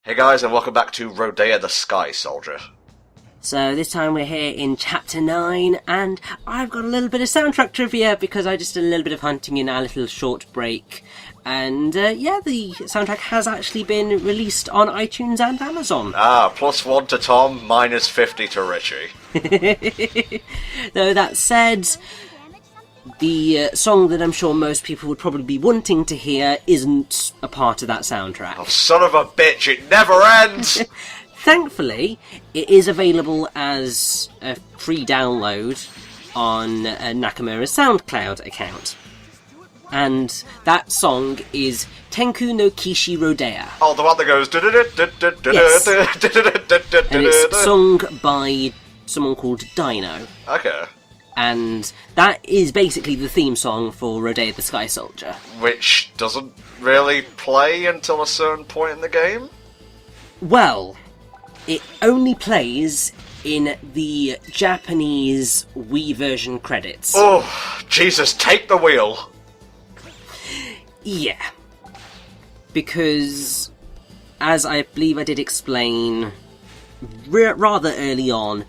Hey guys, and welcome back to Rodea the Sky Soldier. So this time we're here in Chapter 9, and I've got a little bit of soundtrack trivia because I just did a little bit of hunting in our little short break. And the soundtrack has actually been released on iTunes and Amazon. +1 to Tom, -50 to Richie. Though that said, the song that I'm sure most people would probably be wanting to hear isn't a part of that soundtrack. Oh, son of a bitch, it never ends! Thankfully, it is available as a free download on Nakamura's SoundCloud account. And that song is Tenku no Kishi Rodea. Oh, the one that goes... Yes. And it's sung by someone called Dino. Okay. And that is basically the theme song for Rodea the Sky Soldier. Which doesn't really play until a certain point in the game? Well, it only plays in the Japanese Wii version credits. Oh, Jesus, take the wheel! Yeah. Because, as I believe I did explain rather early on,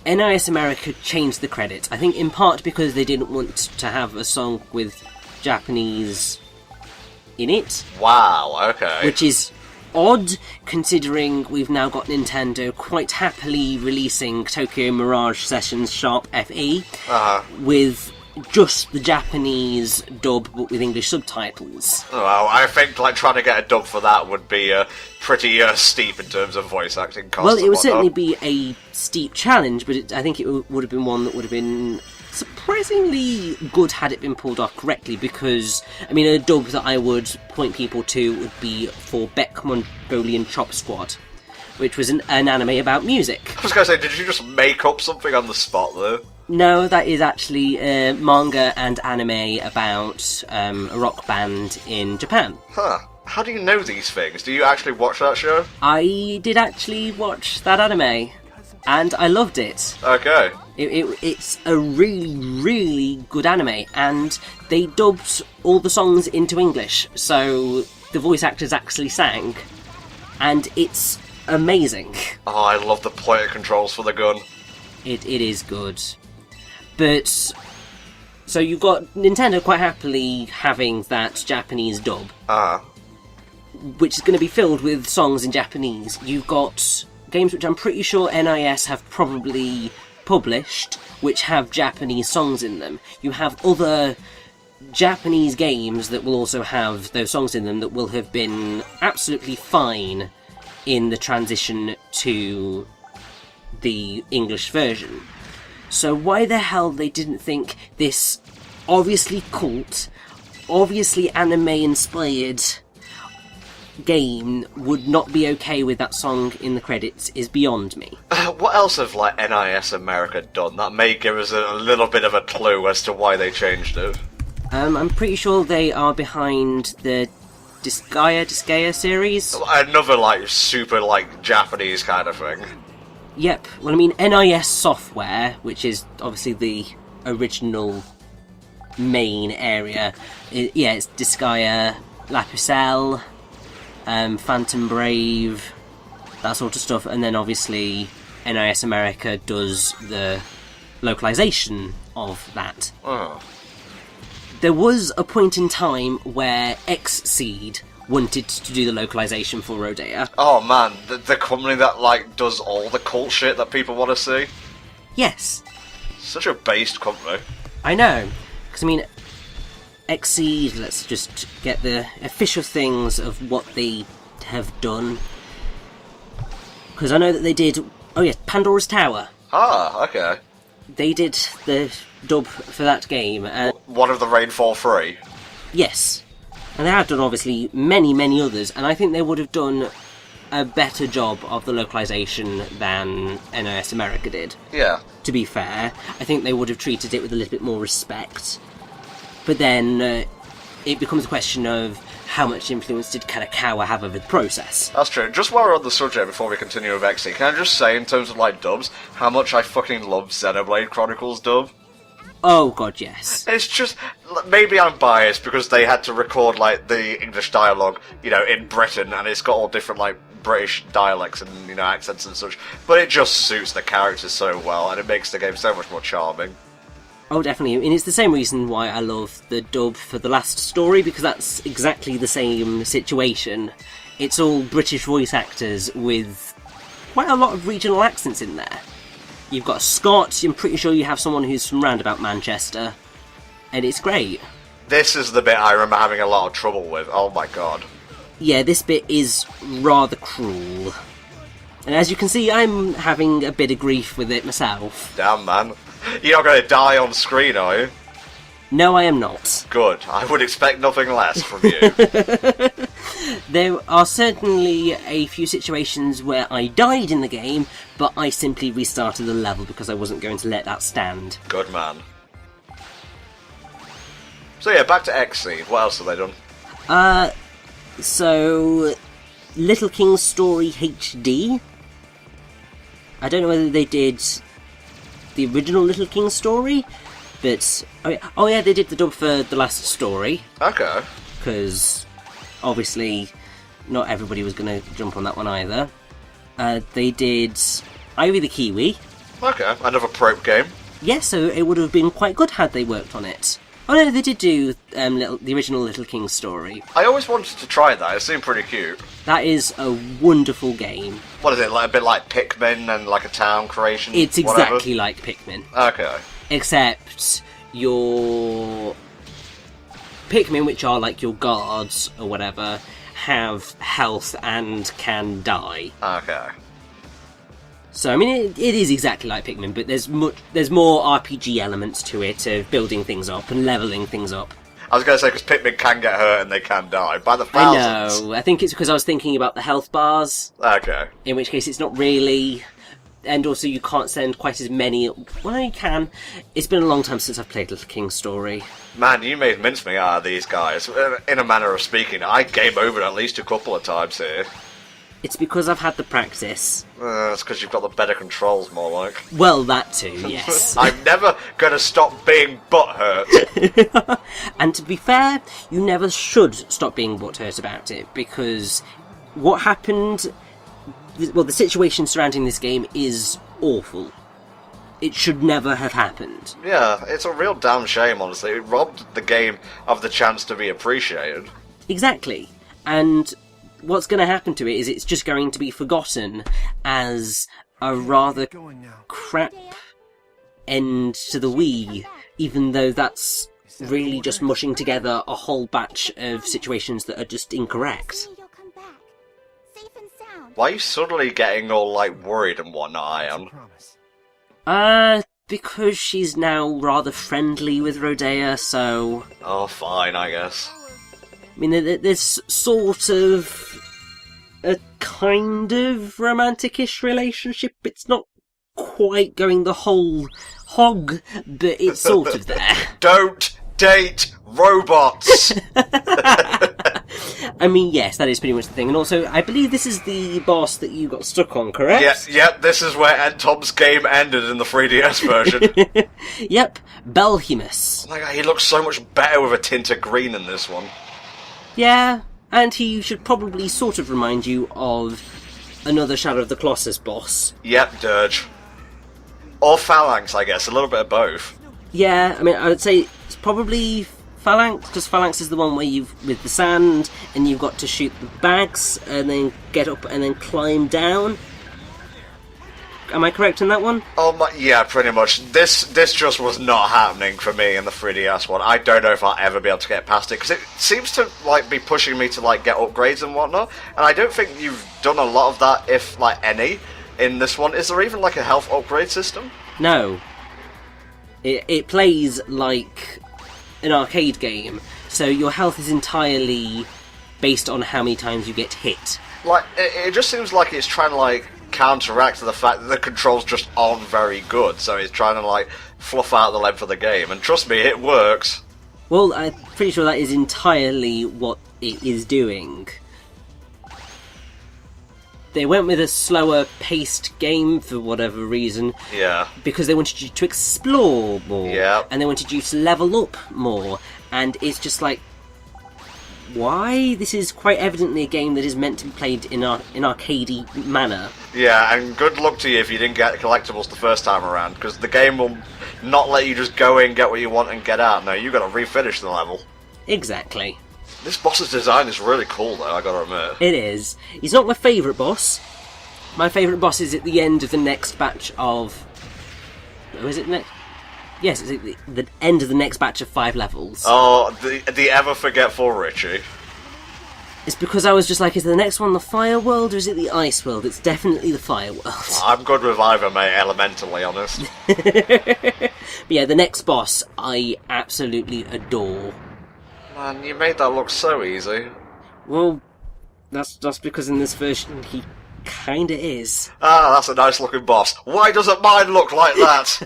NIS America changed the credits. I think in part because they didn't want to have a song with Japanese in it. Wow, okay. Which is odd, considering we've now got Nintendo quite happily releasing Tokyo Mirage Sessions Sharp FE with just the Japanese dub but with English subtitles. Well, I think trying to get a dub for that would be pretty steep in terms of voice acting costs. Well, it would certainly be a steep challenge, but I think it would have been one that would have been surprisingly good had it been pulled off correctly, because, I mean, a dub that I would point people to would be for Beck Mongolian Chop Squad, which was an anime about music. I was going to say, did you just make up something on the spot, though? No, that is actually manga and anime about a rock band in Japan. Huh. How do you know these things? Do you actually watch that show? I did actually watch that anime, and I loved it. Okay. It's a really, really good anime, and they dubbed all the songs into English, so the voice actors actually sang, and it's amazing. Oh, I love the player controls for the gun. It is good. But, so you've got Nintendo quite happily having that Japanese dub, which is going to be filled with songs in Japanese. You've got games which I'm pretty sure NIS have probably published, which have Japanese songs in them. You have other Japanese games that will also have those songs in them that will have been absolutely fine in the transition to the English version. So why the hell they didn't think this obviously cult, obviously anime-inspired game would not be okay with that song in the credits is beyond me. What else have, NIS America done that may give us a little bit of a clue as to why they changed it? I'm pretty sure they are behind the Disgaea series. Another, super, Japanese kind of thing. Yep. Well, I mean, NIS Software, which is obviously the original main area, it's Disgaea, Lapicelle, Phantom Brave, that sort of stuff, and then obviously NIS America does the localization of that. Oh. There was a point in time where Xseed wanted to do the localization for Rodea. Oh man, the company that does all the cult shit that people want to see? Yes. Such a based company. I know. Because, I mean, Xseed, let's just get the official things of what they have done. Because I know that they did, Pandora's Tower. Ah, okay. They did the dub for that game. One of the Rainfall 3? Yes. And they have done, obviously, many, many others, and I think they would have done a better job of the localization than NIS America did. Yeah. To be fair, I think they would have treated it with a little bit more respect. But then it becomes a question of how much influence did Karakawa have over the process. That's true. Just while we're on the subject, before we continue with XE, can I just say, in terms of dubs, how much I fucking love Xenoblade Chronicles dub? Oh god, yes. It's just, maybe I'm biased because they had to record, like, the English dialogue, you know, in Britain, and it's got all different, like, British dialects and, you know, accents and such, but it just suits the characters so well, and it makes the game so much more charming. Oh, definitely. And it's the same reason why I love the dub for the last story, because that's exactly the same situation. It's all British voice actors with quite a lot of regional accents in there. You've got a Scot, I'm pretty sure you have someone who's from round about Manchester, and it's great. This is the bit I remember having a lot of trouble with, oh my god. Yeah, this bit is rather cruel. And as you can see, I'm having a bit of grief with it myself. Damn, man. You're not going to die on screen, are you? No, I am not. Good. I would expect nothing less from you. There are certainly a few situations where I died in the game, but I simply restarted the level because I wasn't going to let that stand. Good man. So yeah, back to X-Seed. What else have they done? So... Little King's Story HD. I don't know whether they did the original Little King's Story, but... Oh yeah, they did the dub for the last story. Okay. Because, obviously, not everybody was going to jump on that one either. They did Ivy the Kiwi. Okay, another probe game. Yeah, so it would have been quite good had they worked on it. Oh no, they did do the original Little King's Story. I always wanted to try that, it seemed pretty cute. That is a wonderful game. What is it, like a bit like Pikmin and like a town creation? It's exactly like Pikmin. Okay. Except your Pikmin, which are like your guards or whatever, have health and can die. Okay. So, I mean, it is exactly like Pikmin, but there's more RPG elements to it, of building things up and levelling things up. I was going to say, because Pikmin can get hurt and they can die, by the I thousands. know, I think it's because I was thinking about the health bars, Okay. in which case it's not really, and also you can't send quite as many, well, you can. It's been a long time since I've played Little King's Story. Man, you made mincemeat out of these guys. In a manner of speaking, I game over at least a couple of times here. It's because I've had the practice. That's because you've got the better controls, more like. Well, that too, yes. I'm never going to stop being butthurt. And to be fair, you never should stop being butthurt about it, because what happened... Well, the situation surrounding this game is awful. It should never have happened. Yeah, it's a real damn shame, honestly. It robbed the game of the chance to be appreciated. Exactly. And what's going to happen to it is it's just going to be forgotten as a rather crap end to the Wii, even though that's really just mushing together a whole batch of situations that are just incorrect. Why are you suddenly getting all, like, worried and whatnot, Ian? Because she's now rather friendly with Rodea, so... Oh, fine, I guess. I mean, there's sort of a kind of romantic-ish relationship. It's not quite going the whole hog, but it's sort of there. Don't date robots! I mean, yes, that is pretty much the thing. And also, I believe this is the boss that you got stuck on, correct? Yep, this is where Tom's game ended in the 3DS version. Yep, Belhemous. Oh my god, he looks so much better with a tint of green in this one. Yeah, and he should probably sort of remind you of another Shadow of the Colossus boss. Yep, Dirge. Or Phalanx, I guess, a little bit of both. Yeah, I mean, I would say it's probably Phalanx, because Phalanx is the one where with the sand, and you've got to shoot the bags, and then get up and then climb down. Am I correct in that one? Oh my, yeah, pretty much. This just was not happening for me in the 3DS one. I don't know if I'll ever be able to get past it, because it seems to, like, be pushing me to, like, get upgrades and whatnot, and I don't think you've done a lot of that, if, like, any, in this one. Is there even, like, a health upgrade system? No. It plays like an arcade game, so your health is entirely based on how many times you get hit. Like, it just seems like it's trying to, like, counteract the fact that the controls just aren't very good, so it's trying to, like, fluff out the length of the game, and trust me, it works. Well, I'm pretty sure that is entirely what it is doing. They went with a slower paced game for whatever reason. Yeah. Because they wanted you to explore more. Yeah. And they wanted you to level up more. And it's just like, why? This is quite evidently a game that is meant to be played in arcadey manner. Yeah, and good luck to you if you didn't get collectibles the first time around, because the game will not let you just go in, get what you want, and get out. No, you got to refinish the level. Exactly. This boss's design is really cool, though, I gotta admit. It is. He's not my favourite boss. My favourite boss is at the end of the next batch of... Oh, is it next? Yes, it's at the end of the next batch of 5 levels. Oh, the ever-forgetful Richie. It's because I was just like, is the next one the fire world or is it the ice world? It's definitely the fire world. I'm good with either, mate, elementally honest. But yeah, the next boss I absolutely adore. Man, you made that look so easy. Well, that's just because in this version he kinda is. Ah, that's a nice looking boss. Why doesn't mine look like that?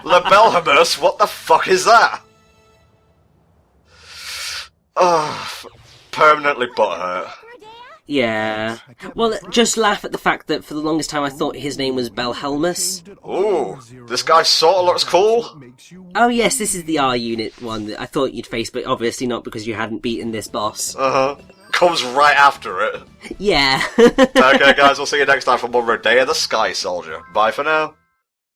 The Belhemous, what the fuck is that? Oh, permanently butthurt. Yeah. Well, just laugh at the fact that for the longest time I thought his name was Belhemous. Ooh, this guy sorta looks cool. Oh yes, this is the R unit one that I thought you'd face, but obviously not because you hadn't beaten this boss. Comes right after it. Yeah. Okay guys, we'll see you next time for more Rodea the Sky Soldier. Bye for now.